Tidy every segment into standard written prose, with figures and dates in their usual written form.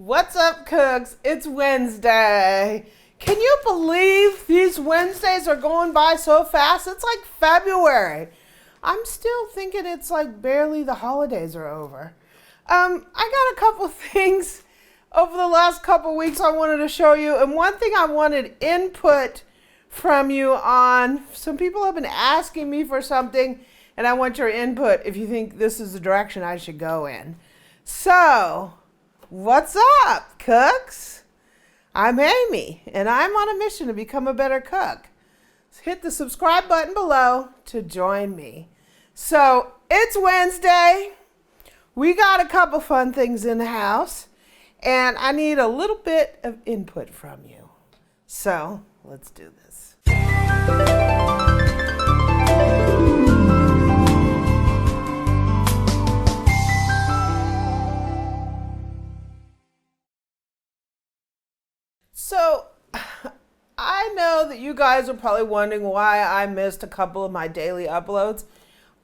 What's up, cooks? It's Wednesday. Can you believe these Wednesdays are going by so fast? It's like February. I'm still thinking it's like barely the holidays are over. I got a couple things over the last couple weeks I wanted to show you, and one thing I wanted input from you on. Some people have been asking me for something, and I want your input if you think this is the direction I should go in. So, what's up, cooks? I'm Amy, and I'm on a mission to become a better cook. So hit the subscribe button below to join me. So, it's Wednesday. We got a couple fun things in the house, and I need a little bit of input from you. So, let's do this. So, I know that you guys are probably wondering why I missed a couple of my daily uploads.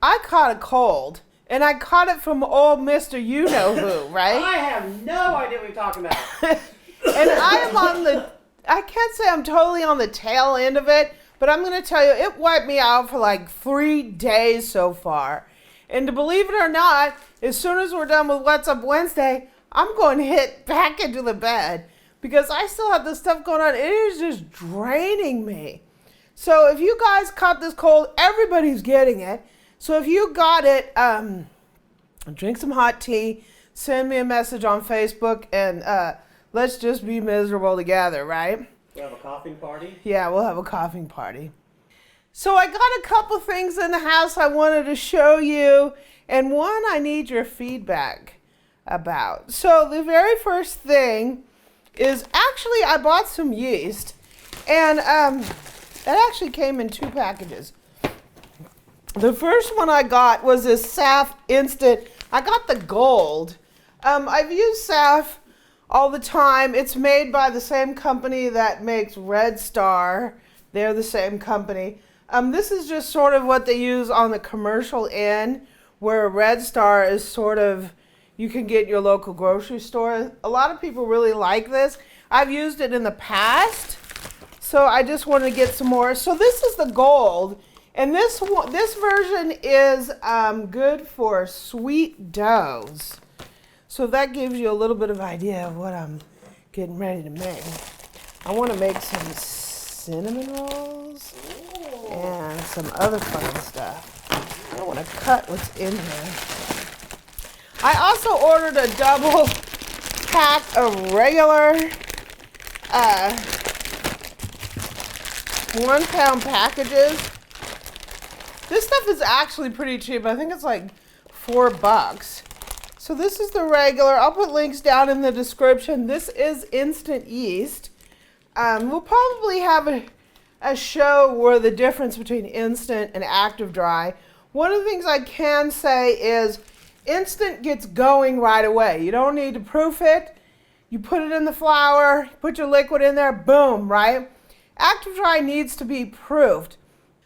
I caught a cold, and I caught it from old Mr. You-Know-Who, right? I have no idea what you're talking about. And I am on the, I can't say I'm totally on the tail end of it, but I'm going to tell you, it wiped me out for like 3 days so far. And to believe it or not, as soon as we're done with What's Up Wednesday, I'm going to hit back into the bed because I still have this stuff going on. It is just draining me. So if you guys caught this cold, everybody's getting it. So if you got it, drink some hot tea, send me a message on Facebook, and let's just be miserable together, right? We'll have a coughing party? Yeah, we'll have a coughing party. So I got a couple things in the house I wanted to show you, and one I need your feedback about. So the very first thing is actually I bought some yeast, and it actually came in 2 packages. The first one I got was this SAF Instant. I got the gold. I've used SAF all the time. It's made by the same company that makes Red Star. They're the same company. This is just sort of what they use on the commercial end, where Red Star is sort of, you can get your local grocery store. A lot of people really like this. I've used it in the past, so I just want to get some more. So this is the gold. And this version is good for sweet doughs. So that gives you a little bit of idea of what I'm getting ready to make. I want to make some cinnamon rolls and some other fun stuff. I want to cut what's in here. I also ordered a double pack of regular 1-pound packages. This stuff is actually pretty cheap. I think it's like $4. So this is the regular. I'll put links down in the description. This is instant yeast. We'll probably have a show where the difference between instant and active dry. One of the things I can say is instant gets going right away. You don't need to proof it. You put it in the flour, you put your liquid in there, boom, right? Active dry needs to be proofed.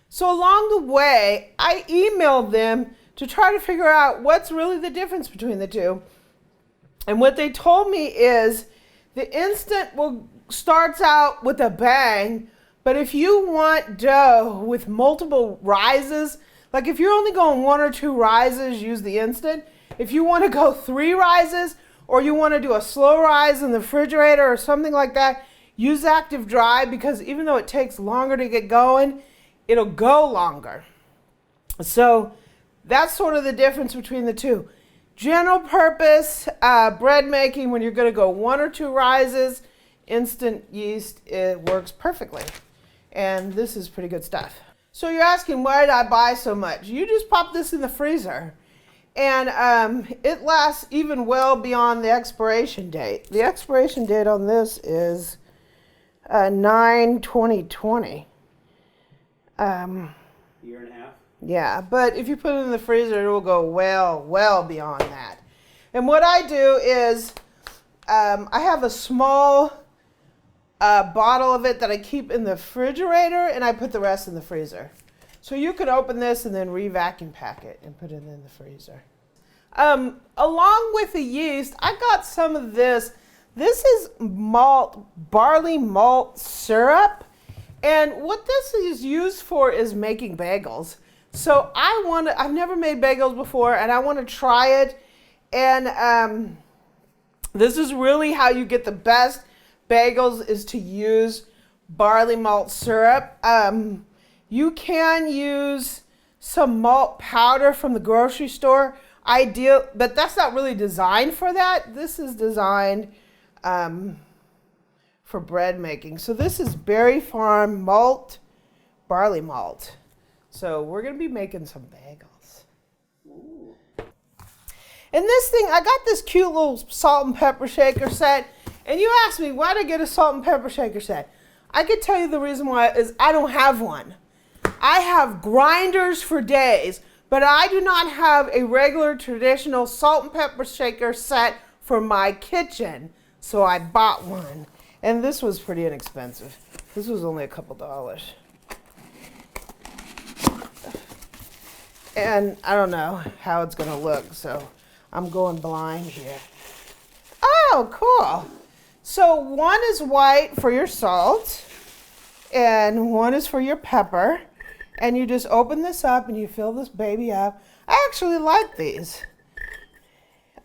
So along the way, I emailed them to try to figure out what's really the difference between the two. And what they told me is the instant starts out with a bang, but if you want dough with multiple rises, like if you're only going 1 or 2 rises, use the instant. If you want to go 3 rises, or you want to do a slow rise in the refrigerator or something like that, use active dry, because even though it takes longer to get going, it'll go longer. So that's sort of the difference between the two. General purpose bread making, when you're going to go 1 or 2 rises, instant yeast, it works perfectly. And this is pretty good stuff. So you're asking, why did I buy so much? You just pop this in the freezer, and it lasts even well beyond the expiration date. The expiration date on this is 9/20/20. Year and a half? Yeah, but if you put it in the freezer, it will go well beyond that. And what I do is I have a small bottle of it that I keep in the refrigerator, and I put the rest in the freezer. So you could open this and then re-vacuum pack it and put it in the freezer. Along with the yeast, I got some of this This is barley malt syrup. And what this is used for is making bagels. So I've never made bagels before and I want to try it. And this is really how you get the best bagels, is to use barley malt syrup. You can use some malt powder from the grocery store. Ideal, but that's not really designed for that. This is designed for bread making. So this is Berry Farm barley malt. So we're gonna be making some bagels. Ooh. And this thing, I got this cute little salt and pepper shaker set. And you asked me, why did I get a salt and pepper shaker set? I could tell you the reason why is I don't have one. I have grinders for days, but I do not have a regular traditional salt and pepper shaker set for my kitchen. So I bought one. And this was pretty inexpensive. This was only a couple dollars. And I don't know how it's gonna look, so I'm going blind here. Oh, cool. So one is white for your salt, and one is for your pepper. And you just open this up and you fill this baby up. I actually like these.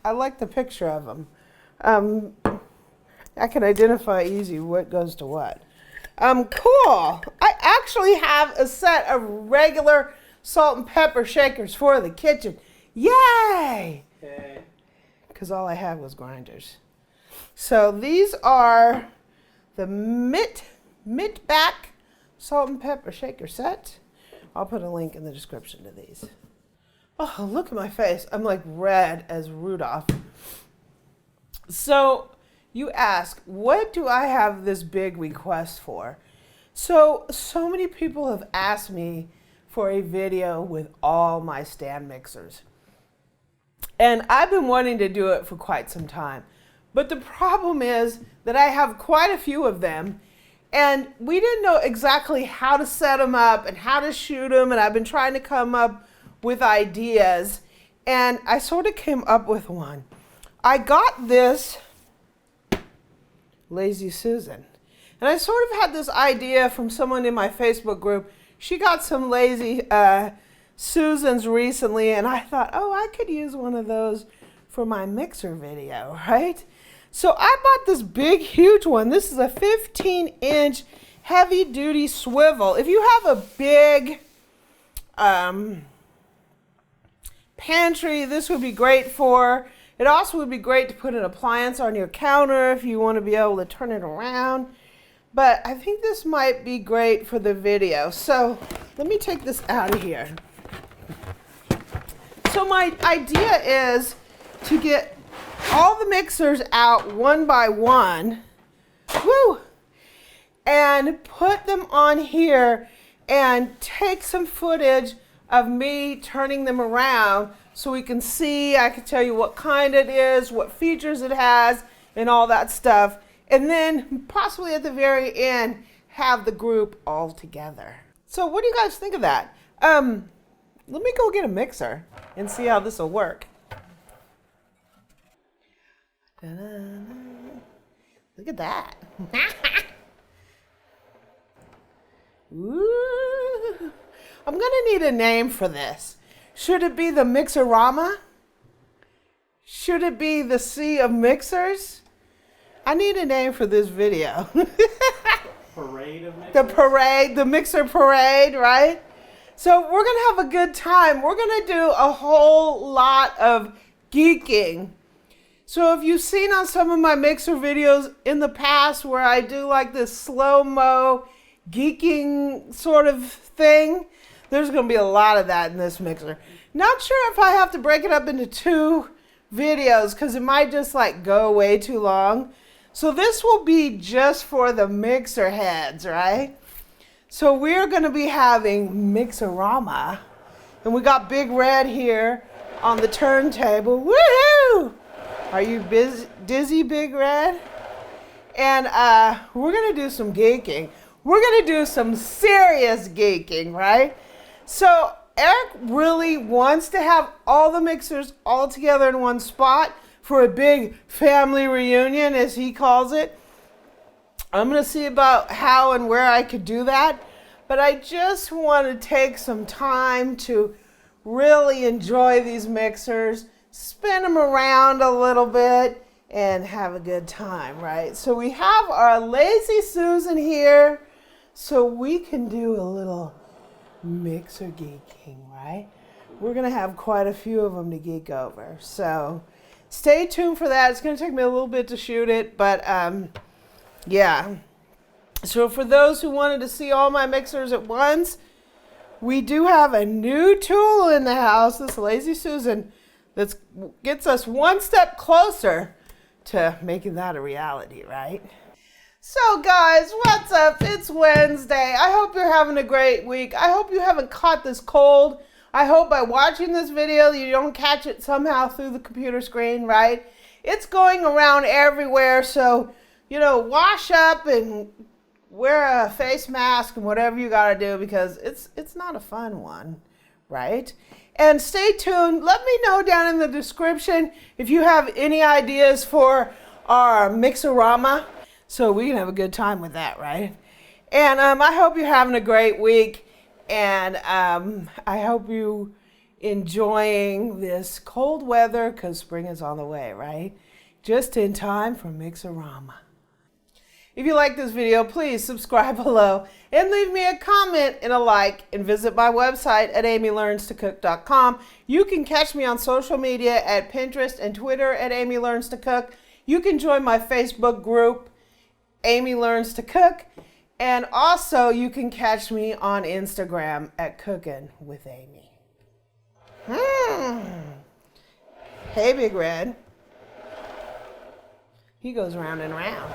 I like the picture of them. I can identify easy what goes to what. Cool. I actually have a set of regular salt and pepper shakers for the kitchen. Yay! Okay. Because all I had was grinders. So these are the Mitt Back salt and pepper shaker set. I'll put a link in the description to these. Oh, look at my face. I'm like red as Rudolph. So you ask, what do I have this big request for? So many people have asked me for a video with all my stand mixers. And I've been wanting to do it for quite some time. But the problem is that I have quite a few of them, and we didn't know exactly how to set them up and how to shoot them, and I've been trying to come up with ideas, and I sort of came up with one. I got this Lazy Susan, and I sort of had this idea from someone in my Facebook group. She got some Lazy Susans recently, and I thought, oh, I could use one of those for my mixer video, right? So I bought this big, huge one. This is a 15-inch heavy-duty swivel. If you have a big pantry, this would be great for. It also would be great to put an appliance on your counter if you want to be able to turn it around. But I think this might be great for the video. So let me take this out of here. So my idea is to get all the mixers out one by one, woo, and put them on here and take some footage of me turning them around so we can see. I can tell you what kind it is, what features it has, and all that stuff. And then possibly at the very end, have the group all together. So what do you guys think of that? Let me go get a mixer and see how this will work. Look at that. Ooh. I'm gonna need a name for this. Should it be the Mixerama? Should it be the Sea of Mixers? I need a name for this video. Parade of mixers? The parade, the mixer parade, right? So we're gonna have a good time. We're gonna do a whole lot of geeking. So if you've seen on some of my mixer videos in the past where I do like this slow-mo geeking sort of thing, there's going to be a lot of that in this mixer. Not sure if I have to break it up into 2 videos because it might just like go way too long. So this will be just for the mixer heads, right? So we're going to be having Mixerama. And we got Big Red here on the turntable. Woohoo! Are you dizzy, Big Red? And we're going to do some geeking. We're going to do some serious geeking, right? So Eric really wants to have all the mixers all together in one spot for a big family reunion, as he calls it. I'm going to see about how and where I could do that. But I just want to take some time to really enjoy these mixers, spin them around a little bit, and have a good time, right? So we have our Lazy Susan here, so we can do a little mixer geeking, right? We're going to have quite a few of them to geek over. So stay tuned for that. It's going to take me a little bit to shoot it, but yeah. So for those who wanted to see all my mixers at once, we do have a new tool in the house, this Lazy Susan, that gets us one step closer to making that a reality, right? So guys, what's up? It's Wednesday. I hope you're having a great week. I hope you haven't caught this cold. I hope by watching this video you don't catch it somehow through the computer screen, right? It's going around everywhere, so, you know, wash up and wear a face mask and whatever you gotta do, because it's not a fun one, right? And stay tuned. Let me know down in the description if you have any ideas for our mixerama, so we can have a good time with that, right? And I hope you're having a great week, and I hope you enjoying this cold weather, because spring is on the way, right? Just in time for mixerama. If you like this video, please subscribe below and leave me a comment and a like, and visit my website at amylearnstocook.com. You can catch me on social media at Pinterest and Twitter at Amy Learns to Cook. You can join my Facebook group, Amy Learns to Cook. And also you can catch me on Instagram at Cookin' with Amy. Hey, Big Red. He goes round and round.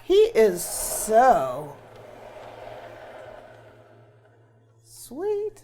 He is so sweet.